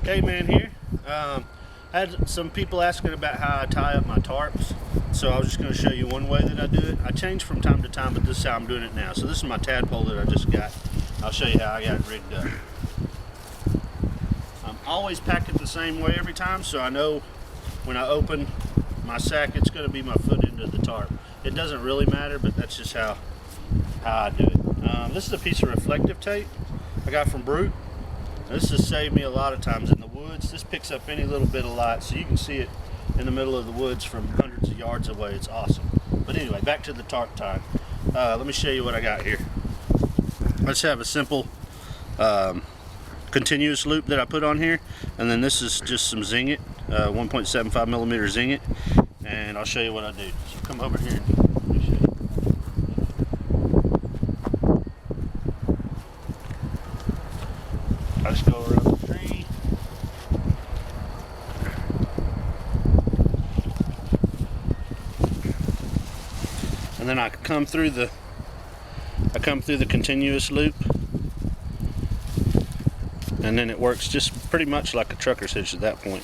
Caveman here. I had some people asking about how I tie up my tarps, so I was just going to show you one way that I do it. I change from time to time, but this is how I'm doing it now. So this is my tadpole that I just got. I'll show you how I got it rigged up. I'm always pack it the same way every time, so I know when I open my sack it's going to be my foot into the tarp. It doesn't really matter, but that's just how I do it. This is a piece of reflective tape I got from Brute. This has saved me a lot of times in the woods. This picks up any little bit of light, so you can see it in the middle of the woods from hundreds of yards away. It's awesome. But anyway, back to the tarp tie. Let me show you what I got here. Let's have a simple continuous loop that I put on here, and then this is just some zing it, 1.75 millimeter zing it, and I'll show you what I do. So come over here and let me show you. I just go around the tree. And then I come through the continuous loop. And then it works just pretty much like a trucker's hitch at that point.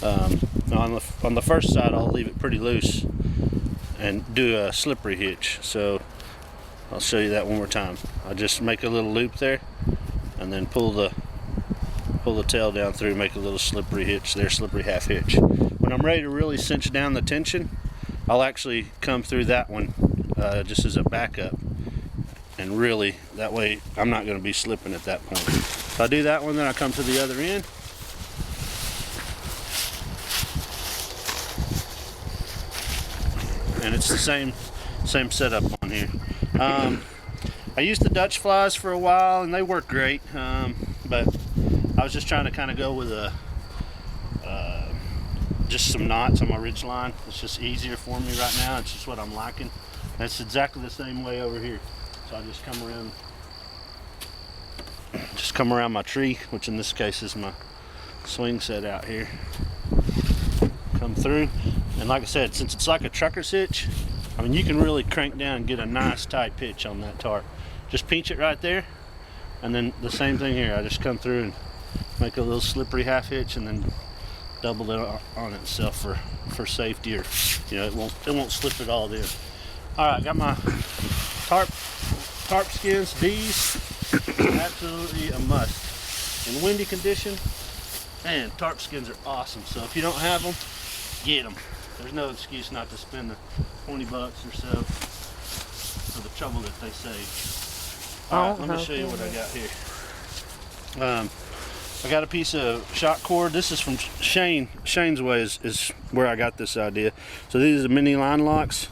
On the first side I'll leave it pretty loose and do a slippery hitch. So I'll show you that one more time. I just make a little loop there and then pull the tail down through, make a little slippery hitch there, slippery half hitch. When I'm ready to really cinch down the tension, I'll actually come through that one just as a backup, and really that way I'm not going to be slipping at that point. So I do that one, then I come to the other end. And it's the same setup on here. I used the Dutch flies for a while and they work great, but I was just trying to kind of go with just some knots on my ridgeline. It's just easier for me right now. It's just what I'm liking. And it's exactly the same way over here. So I just come around my tree, which in this case is my swing set out here. Come through, and like I said, since it's like a trucker's hitch, I mean you can really crank down and get a nice tight pitch on that tarp. Just pinch it right there, and then the same thing here. I just come through and make a little slippery half hitch, and then double it on itself for safety, or it won't slip at all then. All right, got my tarp skins. These absolutely a must in windy condition, and tarp skins are awesome. So if you don't have them, get them. There's no excuse not to spend the 20 bucks or so for the trouble that they save. All right, let me show you what I got here. I got a piece of shot cord. This is from Shane. Shane's Way is where I got this idea. So these are mini line locks.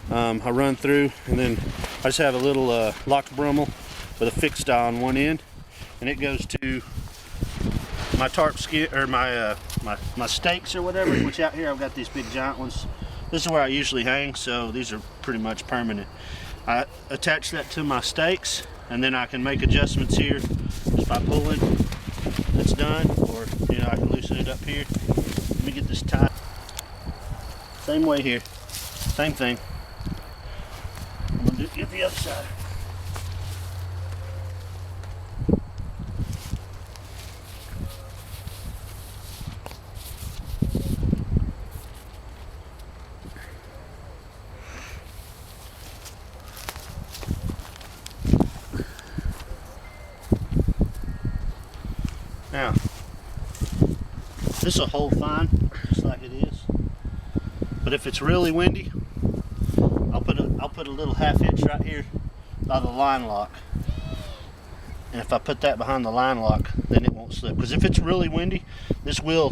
I run through, and then I just have a little lock brummel with a fixed eye on one end, and it goes to my tarp skin, or my stakes or whatever. Which out here I've got these big giant ones. This is where I usually hang, so these are pretty much permanent. I attach that to my stakes, and then I can make adjustments here just by pulling. It's done, or I can loosen it up here. Let me get this tied. Same way here, same thing. I'm gonna get the other side. Now, this will hold fine, just like it is. But if it's really windy, I'll put a little half hitch right here by the line lock. And if I put that behind the line lock, then it won't slip. Because if it's really windy, this will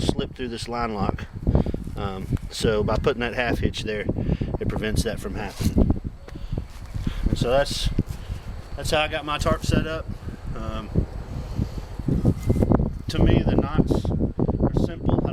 slip through this line lock. So by putting that half hitch there, it prevents that from happening. And so that's how I got my tarp set up. To me, the knots are simple. I